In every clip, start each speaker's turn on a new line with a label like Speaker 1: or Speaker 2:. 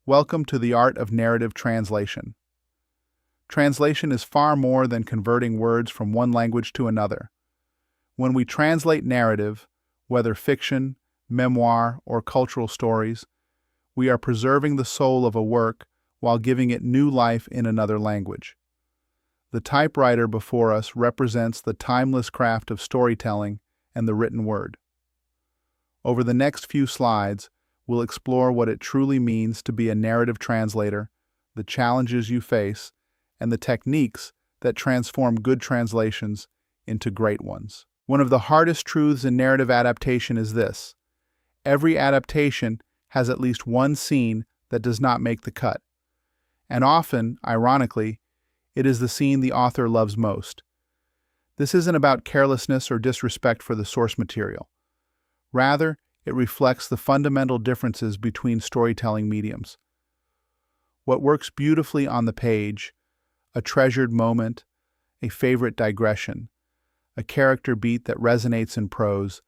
Speaker 1: Welcome to the art of narrative translation. Translation is far more than converting words from one language to another. When we translate narrative, whether fiction, memoir, or cultural stories, we are preserving the soul of a work while giving it new life in another language. The typewriter before us represents the timeless craft of storytelling and the written word. Over the next few slides, we'll explore what it truly means to be a narrative translator, the challenges you face, and the techniques that transform good translations into great ones. One of the hardest truths in narrative adaptation is this: every adaptation has at least one scene that does not make the cut. And often, ironically, it is the scene the author loves most. This isn't about carelessness or disrespect for the source material. Rather, it reflects the fundamental differences between storytelling mediums. What works beautifully on the page, a treasured moment, a favorite digression, a character beat that resonates in prose,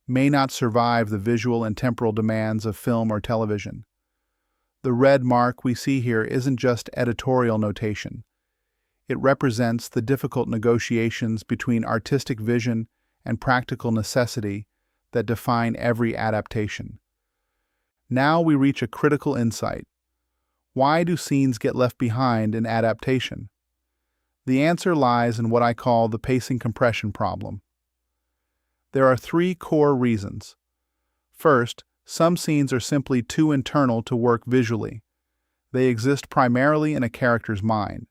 Speaker 1: may not survive the visual and temporal demands of film or television. The red mark we see here isn't just editorial notation. It represents the difficult negotiations between artistic vision and practical necessity that define every adaptation. Now we reach a critical insight. Why do scenes get left behind in adaptation? The answer lies in what I call the pacing compression problem. There are three core reasons. First, some scenes are simply too internal to work visually. They exist primarily in a character's mind.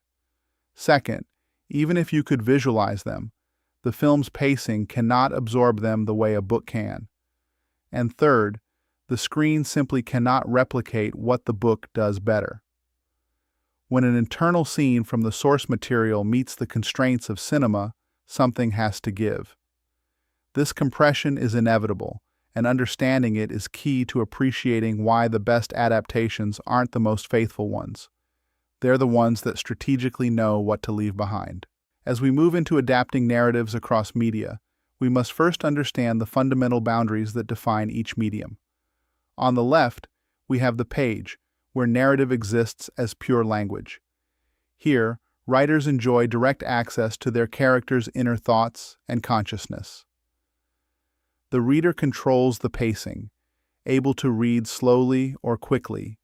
Speaker 1: Second, even if you could visualize them, the film's pacing cannot absorb them the way a book can. And third, the screen simply cannot replicate what the book does better. When an internal scene from the source material meets the constraints of cinema, something has to give. This compression is inevitable, and understanding it is key to appreciating why the best adaptations aren't the most faithful ones. They're the ones that strategically know what to leave behind. As we move into adapting narratives across media, we must first understand the fundamental boundaries that define each medium. On the left, we have the page, where narrative exists as pure language. Here, writers enjoy direct access to their characters' inner thoughts and consciousness. The reader controls the pacing, able to read slowly or quickly,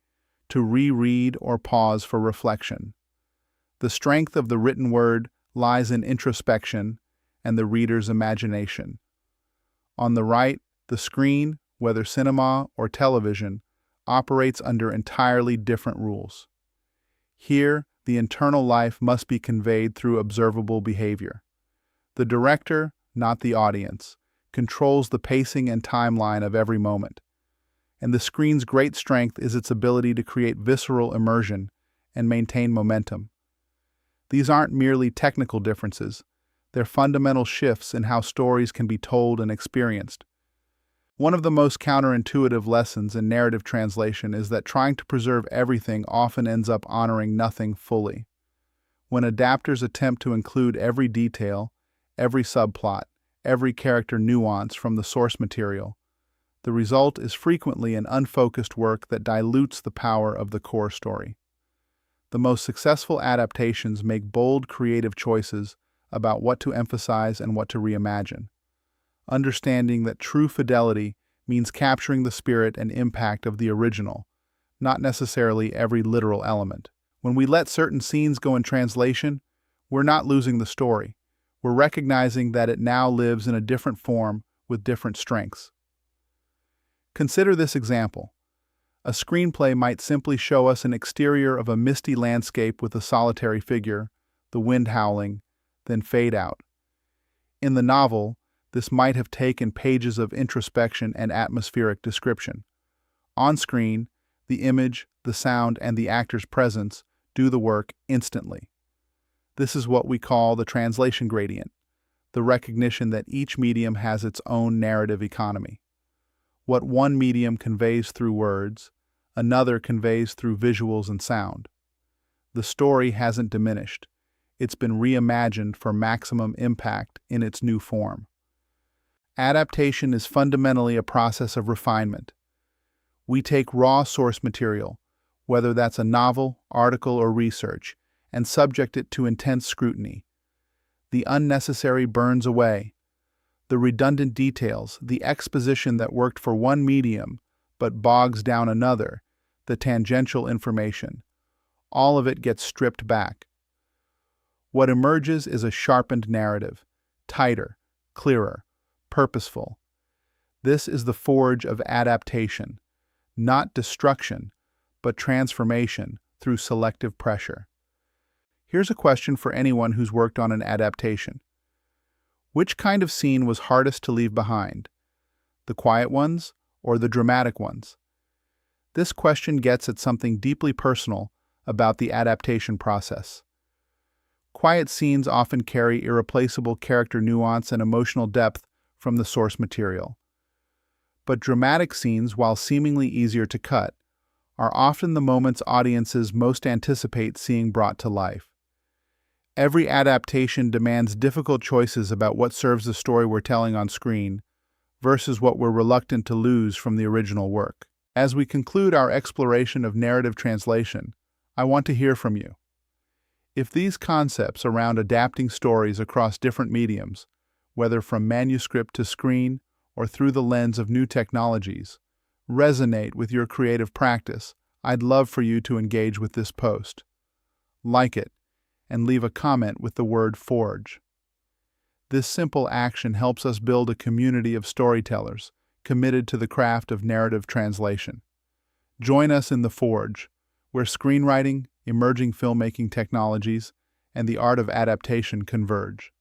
Speaker 1: to reread or pause for reflection. The strength of the written word lies in introspection and the reader's imagination. On the right, the screen, whether cinema or television, operates under entirely different rules. Here, the internal life must be conveyed through observable behavior. The director, not the audience, controls the pacing and timeline of every moment. And the screen's great strength is its ability to create visceral immersion and maintain momentum. These aren't merely technical differences, they're fundamental shifts in how stories can be told and experienced. One of the most counterintuitive lessons in narrative translation is that trying to preserve everything often ends up honoring nothing fully. When adapters attempt to include every detail, every subplot, every character nuance from the source material, the result is frequently an unfocused work that dilutes the power of the core story. The most successful adaptations make bold creative choices about what to emphasize and what to reimagine, understanding that true fidelity means capturing the spirit and impact of the original, not necessarily every literal element. When we let certain scenes go in translation, we're not losing the story. We're recognizing that it now lives in a different form with different strengths. Consider this example. A screenplay might simply show us an exterior of a misty landscape with a solitary figure, the wind howling, then fade out. In the novel, this might have taken pages of introspection and atmospheric description. On screen, the image, the sound, and the actor's presence do the work instantly. This is what we call the translation gradient, the recognition that each medium has its own narrative economy. What one medium conveys through words, another conveys through visuals and sound. The story hasn't diminished. It's been reimagined for maximum impact in its new form. Adaptation is fundamentally a process of refinement. We take raw source material, whether that's a novel, article, or research, and subject it to intense scrutiny. The unnecessary burns away. The redundant details, the exposition that worked for one medium but bogs down another, the tangential information, all of it gets stripped back. What emerges is a sharpened narrative, tighter, clearer, purposeful. This is the forge of adaptation, not destruction, but transformation through selective pressure. Here's a question for anyone who's worked on an adaptation. Which kind of scene was hardest to leave behind? The quiet ones or the dramatic ones? This question gets at something deeply personal about the adaptation process. Quiet scenes often carry irreplaceable character nuance and emotional depth from the source material. But dramatic scenes, while seemingly easier to cut, are often the moments audiences most anticipate seeing brought to life. Every adaptation demands difficult choices about what serves the story we're telling on screen versus what we're reluctant to lose from the original work. As we conclude our exploration of narrative translation, I want to hear from you. If these concepts around adapting stories across different mediums, whether from manuscript to screen or through the lens of new technologies, resonate with your creative practice, I'd love for you to engage with this post. Like it, and leave a comment with the word "forge." This simple action helps us build a community of storytellers committed to the craft of narrative translation. Join us in the Forge, where screenwriting, emerging filmmaking technologies, and the art of adaptation converge.